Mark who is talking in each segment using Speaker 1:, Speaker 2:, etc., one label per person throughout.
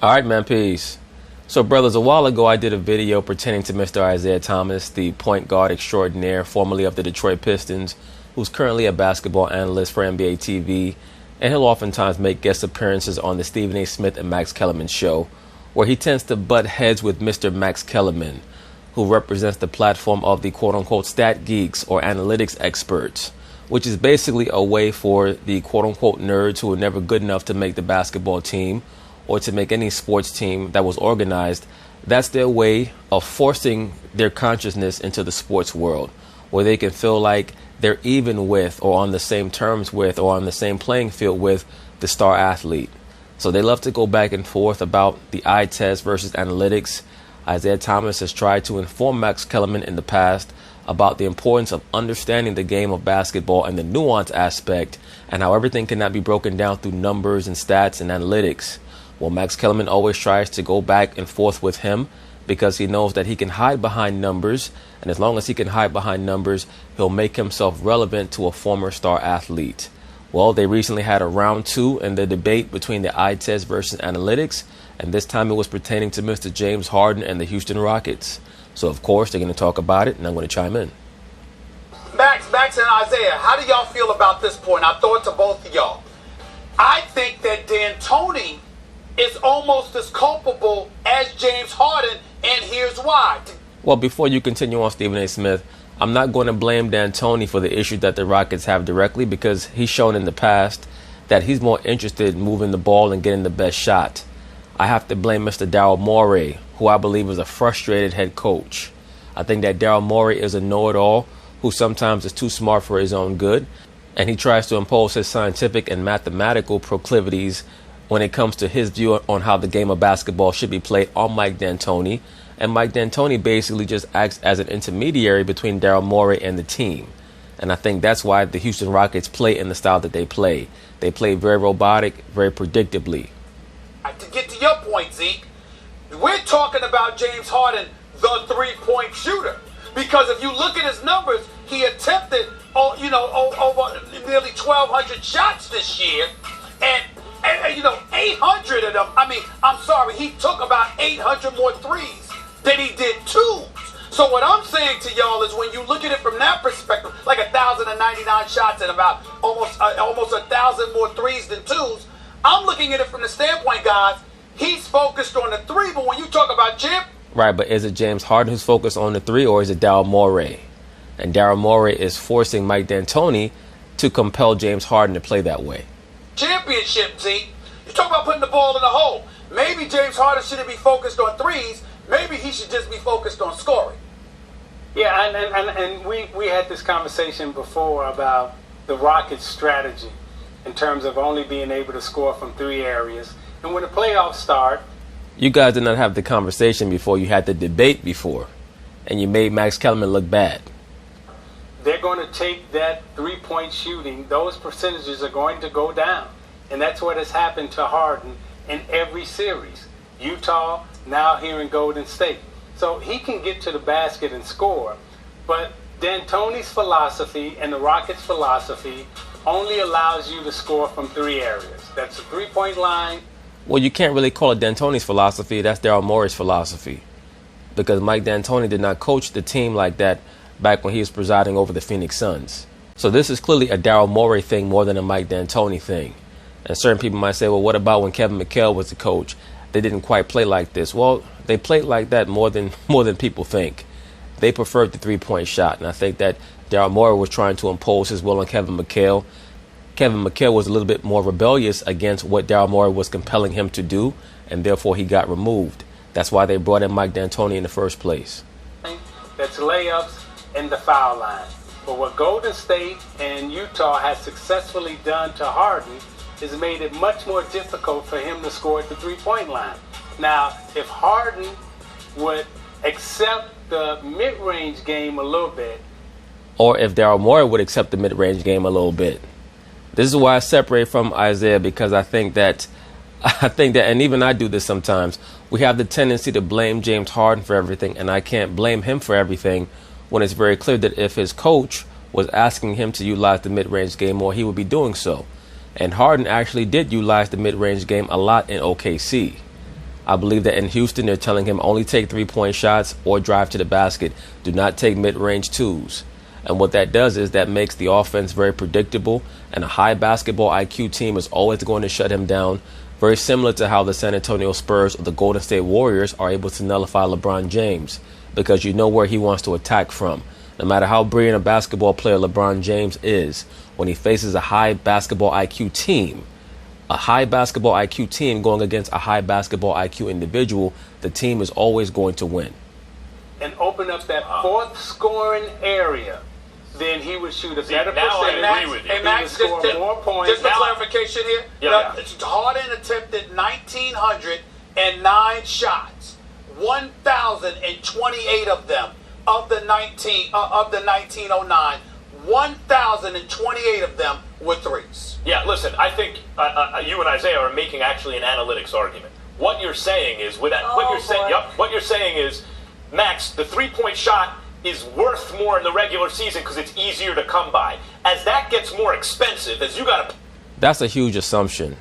Speaker 1: All right, man, peace. So, brothers, a while ago I did a video pertaining to Mr. Isiah Thomas, the point guard extraordinaire, formerly of the Detroit Pistons, who's currently a basketball analyst for NBA TV, and he'll oftentimes make guest appearances on the Stephen A. Smith and Max Kellerman show, where he tends to butt heads with Mr. Max Kellerman, who represents the platform of the quote-unquote stat geeks or analytics experts, which is basically a way for the quote-unquote nerds who are never good enough to make the basketball team or to make any sports team that was organized. That's their way of forcing their consciousness into the sports world, where they can feel like they're even with or on the same terms with or on the same playing field with the star athlete. So they love to go back and forth about the eye test versus analytics. Isiah Thomas has tried to inform Max Kellerman in the past about the importance of understanding the game of basketball and the nuance aspect, and how everything cannot be broken down through numbers and stats and analytics. Well, Max Kellerman always tries to go back and forth with him because he knows that he can hide behind numbers, and as long as he can hide behind numbers, he'll make himself relevant to a former star athlete. Well, they recently had a round two in the debate between the eye test versus analytics, and this time it was pertaining to Mr. James Harden and the Houston Rockets. So, of course, they're going to talk about it, and I'm going to chime in.
Speaker 2: Max and Isiah, how do y'all feel about this point? I throw it to both of y'all. I think that D'Antoni is almost as culpable as James Harden, and here's why.
Speaker 1: Well, before you continue on, Stephen A. Smith, I'm not going to blame D'Antoni for the issues that the Rockets have directly, because he's shown in the past that he's more interested in moving the ball and getting the best shot. I have to blame Mr. Daryl Morey, who I believe is a frustrated head coach. I think that Daryl Morey is a know-it-all who sometimes is too smart for his own good, and he tries to impose his scientific and mathematical proclivities when it comes to his view on how the game of basketball should be played on Mike D'Antoni. And Mike D'Antoni basically just acts as an intermediary between Daryl Morey and the team. And I think that's why the Houston Rockets play in the style that they play. They play very robotic, very predictably.
Speaker 2: To get to your point, Zeke, we're talking about James Harden, the three-point shooter. Because if you look at his numbers, he attempted over nearly 1,200 shots this year. And 800 of them, he took about 800 more threes than he did twos. So what I'm saying to y'all is, when you look at it from that perspective, like 1,099 shots and about almost 1,000 more threes than twos, I'm looking at it from the standpoint, guys, he's focused on the three, but when you talk about Chip...
Speaker 1: Right, but is it James Harden who's focused on the three, or is it Daryl Morey? And Daryl Morey is forcing Mike D'Antoni to compel James Harden to play that way.
Speaker 2: Championship, Zeke. You talk about putting the ball in the hole. Maybe James Harden shouldn't be focused on threes. Maybe he should just be focused on scoring.
Speaker 3: Yeah, and we had this conversation before about the Rockets' strategy in terms of only being able to score from three areas. And when the playoffs start...
Speaker 1: You guys did not have the conversation before. You had the debate before. And you made Max Kellerman look bad.
Speaker 3: They're going to take that three-point shooting. Those percentages are going to go down. And that's what has happened to Harden in every series. Utah, now here in Golden State. So he can get to the basket and score. But D'Antoni's philosophy and the Rockets' philosophy only allows you to score from three areas. That's the three-point line.
Speaker 1: Well, you can't really call it D'Antoni's philosophy. That's Daryl Morey's philosophy. Because Mike D'Antoni did not coach the team like that back when he was presiding over the Phoenix Suns. So this is clearly a Daryl Morey thing more than a Mike D'Antoni thing. And certain people might say, well, what about when Kevin McHale was the coach? They didn't quite play like this. Well, they played like that more than people think. They preferred the three-point shot. And I think that Daryl Morey was trying to impose his will on Kevin McHale. Kevin McHale was a little bit more rebellious against what Daryl Morey was compelling him to do, and therefore he got removed. That's why they brought in Mike D'Antoni in the first place.
Speaker 3: That's layups and the foul line. But what Golden State and Utah has successfully done to Harden is made it much more difficult for him to score at the three-point line. Now, if Harden would accept the mid-range game a little bit,
Speaker 1: or if Daryl Morey would accept the mid-range game a little bit. This is why I separate from Isiah, because I think that, and even I do this sometimes, we have the tendency to blame James Harden for everything, and I can't blame him for everything when it's very clear that if his coach was asking him to utilize the mid-range game more, he would be doing so. And Harden actually did utilize the mid-range game a lot in OKC. I believe that in Houston, they're telling him only take three-point shots or drive to the basket. Do not take mid-range twos. And what that does is that makes the offense very predictable, and a high basketball IQ team is always going to shut him down, very similar to how the San Antonio Spurs or the Golden State Warriors are able to nullify LeBron James, because you know where he wants to attack from. No matter how brilliant a basketball player LeBron James is, when he faces a high basketball IQ team, going against a high basketball IQ individual, the team is always going to win.
Speaker 3: And open up that fourth scoring area, then he would shoot a better
Speaker 2: Now
Speaker 3: percentage.
Speaker 2: I agree with you.
Speaker 3: He would score more points.
Speaker 2: Just for clarification here, Harden attempted 1,909 shots, 1,028 of them of the 1909. 1,028 of them were threes.
Speaker 4: Yeah, listen, I think you and Isaiah are making actually an analytics argument. What you're saying is, what you're saying is, Max, the three-point shot is worth more in the regular season because it's easier to come by. As that gets more expensive, as you got to...
Speaker 1: That's a huge assumption.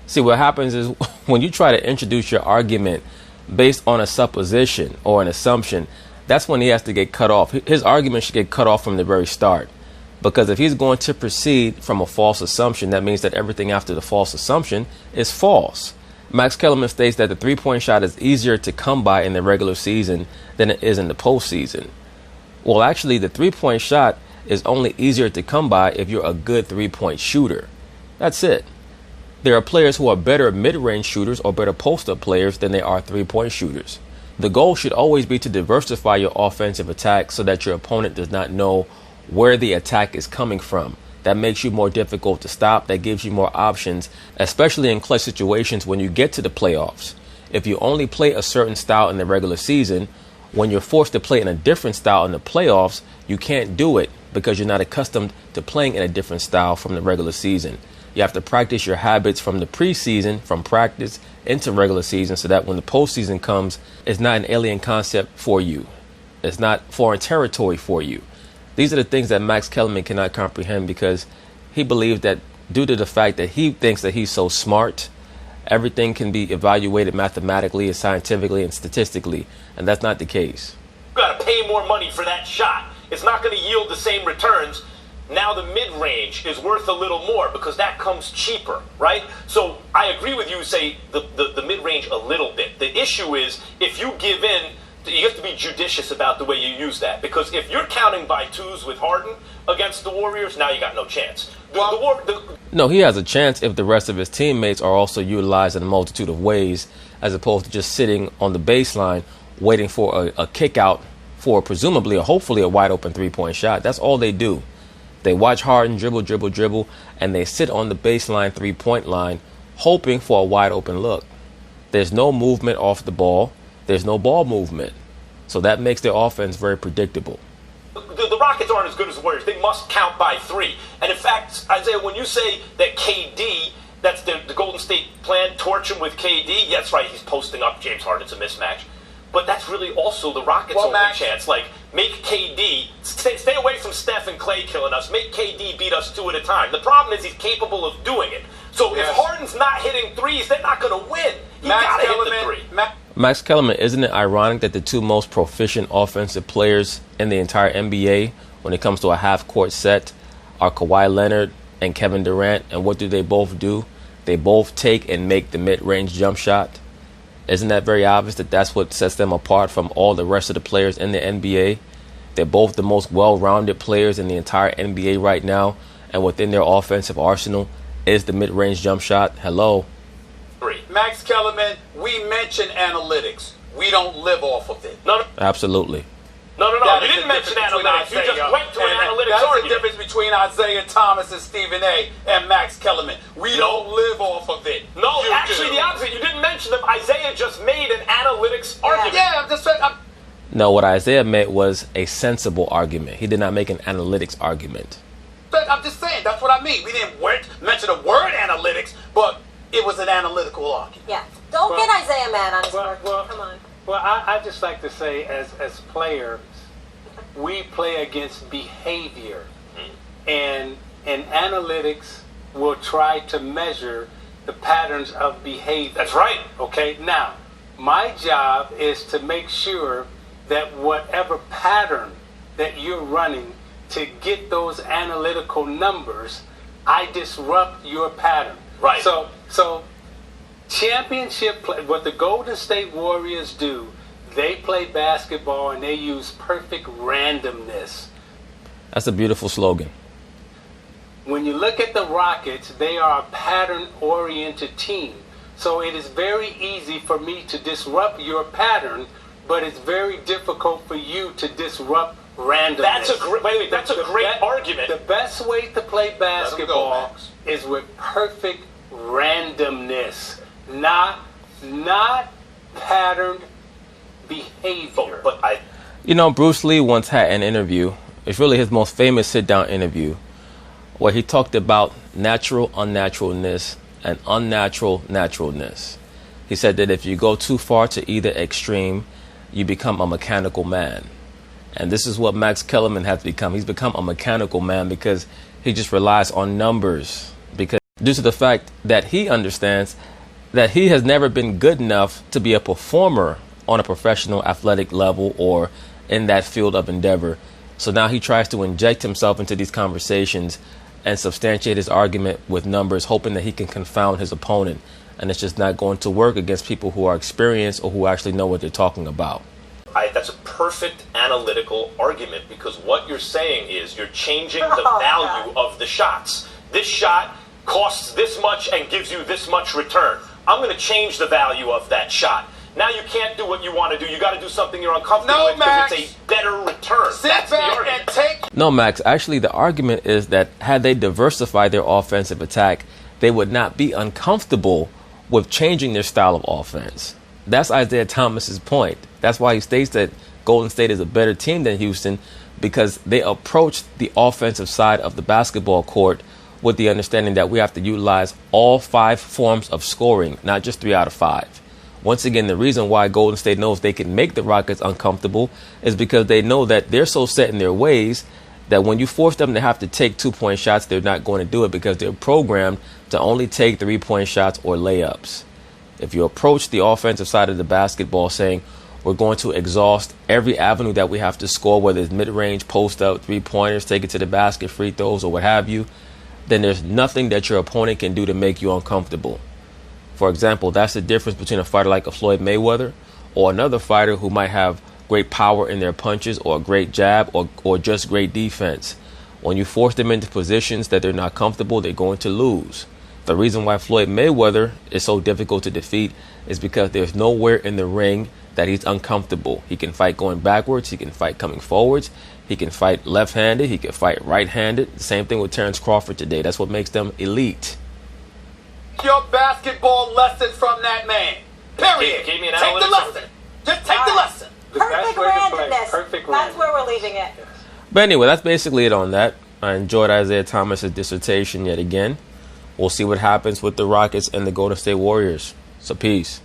Speaker 1: See, what happens is when you try to introduce your argument based on a supposition or an assumption, that's when he has to get cut off. His argument should get cut off from the very start. Because if he's going to proceed from a false assumption, that means that everything after the false assumption is false. Max Kellerman states that the three-point shot is easier to come by in the regular season than it is in the postseason. Well, actually, the three-point shot is only easier to come by if you're a good three-point shooter. That's it. There are players who are better mid-range shooters or better post-up players than they are three-point shooters. The goal should always be to diversify your offensive attack so that your opponent does not know where the attack is coming from. That makes you more difficult to stop. That gives you more options, especially in clutch situations when you get to the playoffs. If you only play a certain style in the regular season, when you're forced to play in a different style in the playoffs, you can't do it because you're not accustomed to playing in a different style from the regular season. You have to practice your habits from the preseason, from practice into regular season, so that when the postseason comes, it's not an alien concept for you. It's not foreign territory for you. These are the things that Max Kellerman cannot comprehend because he believes that due to the fact that he thinks that he's so smart, everything can be evaluated mathematically and scientifically and statistically, and that's not the case.
Speaker 4: You got to pay more money for that shot. It's not going to yield the same returns. Now the mid-range is worth a little more because that comes cheaper, right? So I agree with you, say the mid-range a little bit. The issue is if you give in, you have to be judicious about the way you use that, because if you're counting by twos with Harden against the Warriors, now you got no chance.
Speaker 1: No, he has a chance if the rest of his teammates are also utilized in a multitude of ways, as opposed to just sitting on the baseline waiting for a kick out for presumably or hopefully a wide open three-point shot. That's all they do. They watch Harden dribble, and they sit on the baseline three-point line hoping for a wide open look. There's no movement off the ball. There's no ball movement. So that makes their offense very predictable.
Speaker 4: The Rockets aren't as good as the Warriors. They must count by three. And in fact, Isaiah, when you say that KD, that's the Golden State plan, torch him with KD, that's right, he's posting up James Harden. It's a mismatch. But that's really also the Rockets' only chance. Like, make KD, stay away from Steph and Clay killing us. Make KD beat us two at a time. The problem is he's capable of doing it. So if Harden's not hitting threes, they're not going to win. You got to hit the three.
Speaker 1: Max Kellerman, isn't it ironic that the two most proficient offensive players in the entire NBA when it comes to a half-court set are Kawhi Leonard and Kevin Durant? And what do? They both take and make the mid-range jump shot. Isn't that very obvious that that's what sets them apart from all the rest of the players in the NBA? They're both the most well-rounded players in the entire NBA right now, and within their offensive arsenal is the mid-range jump shot. Hello.
Speaker 2: Max Kellerman, we mention analytics. We don't live off of it.
Speaker 4: No.
Speaker 1: Absolutely.
Speaker 4: No. You didn't mention analytics. You just went to an analytics
Speaker 2: that's
Speaker 4: argument.
Speaker 2: The difference between Isaiah Thomas and Stephen A. and Max Kellerman. We don't live off of it.
Speaker 4: No, actually the opposite. You didn't mention them. Isaiah just made an analytics argument.
Speaker 2: Yeah, I'm just saying.
Speaker 1: No, what Isaiah meant was a sensible argument. He did not make an analytics argument.
Speaker 2: I'm just saying, that's what I mean. We didn't mention the word analytics, but it was an analytical argument.
Speaker 5: Yeah. Don't get Isaiah mad on his work. Come on.
Speaker 3: Well, I just like to say, as players, we play against behavior, and analytics will try to measure the patterns of behavior.
Speaker 4: That's right.
Speaker 3: Okay. Now, My job is to make sure that whatever pattern that you're running to get those analytical numbers, I disrupt your pattern.
Speaker 4: Right.
Speaker 3: So championship play, what the Golden State Warriors do, they play basketball and they use perfect randomness.
Speaker 1: That's a beautiful slogan.
Speaker 3: When you look at the Rockets, they are a pattern-oriented team. So it is very easy for me to disrupt your pattern, but it's very difficult for you to disrupt randomness.
Speaker 4: That's a great, that's a great argument.
Speaker 3: The best way to play basketball is with perfect randomness, not patterned behavior.
Speaker 1: You know, Bruce Lee once had an interview. It's really his most famous sit-down interview, where he talked about natural unnaturalness and unnatural naturalness. He said that if you go too far to either extreme, you become a mechanical man. And this is what Max Kellerman has become. He's become a mechanical man because he just relies on numbers. Because due to the fact that he understands that he has never been good enough to be a performer on a professional athletic level or in that field of endeavor. So now he tries to inject himself into these conversations and substantiate his argument with numbers, hoping that he can confound his opponent. And it's just not going to work against people who are experienced or who actually know what they're talking about.
Speaker 4: That's a perfect analytical argument, because what you're saying is you're changing the value of the shots. This shot costs this much and gives you this much return. I'm going to change the value of that shot. Now you can't do what you want to do. You got to do something you're uncomfortable with because it's a better return.
Speaker 2: Sit back and take.
Speaker 1: No, Max. Actually, the argument is that had they diversified their offensive attack, they would not be uncomfortable with changing their style of offense. That's Isiah Thomas's point. That's why he states that Golden State is a better team than Houston, because they approached the offensive side of the basketball court with the understanding that we have to utilize all 5 forms of scoring, not just 3 out of 5. Once again, the reason why Golden State knows they can make the Rockets uncomfortable is because they know that they're so set in their ways that when you force them to have to take 2-point shots, they're not going to do it, because they're programmed to only take 3-point shots or layups. If you approach the offensive side of the basketball saying, we're going to exhaust every avenue that we have to score, whether it's mid-range, post-up, 3-pointers, take it to the basket, free throws, or what have you, then there's nothing that your opponent can do to make you uncomfortable. For example, that's the difference between a fighter like a Floyd Mayweather or another fighter who might have great power in their punches or a great jab or just great defense. When you force them into positions that they're not comfortable, they're going to lose. The reason why Floyd Mayweather is so difficult to defeat is because there's nowhere in the ring that he's uncomfortable. He can fight going backwards. He can fight coming forwards. He can fight left-handed. He can fight right-handed. Same thing with Terrence Crawford today. That's what makes them elite.
Speaker 2: Your basketball lesson from that man. Period.
Speaker 4: Give me an
Speaker 2: take the lesson. Just take the lesson.
Speaker 5: Perfect randomness.
Speaker 3: Perfect
Speaker 5: That's where we're leaving it.
Speaker 1: But anyway, that's basically it on that. I enjoyed Isiah Thomas's dissertation yet again. We'll see what happens with the Rockets and the Golden State Warriors. So peace.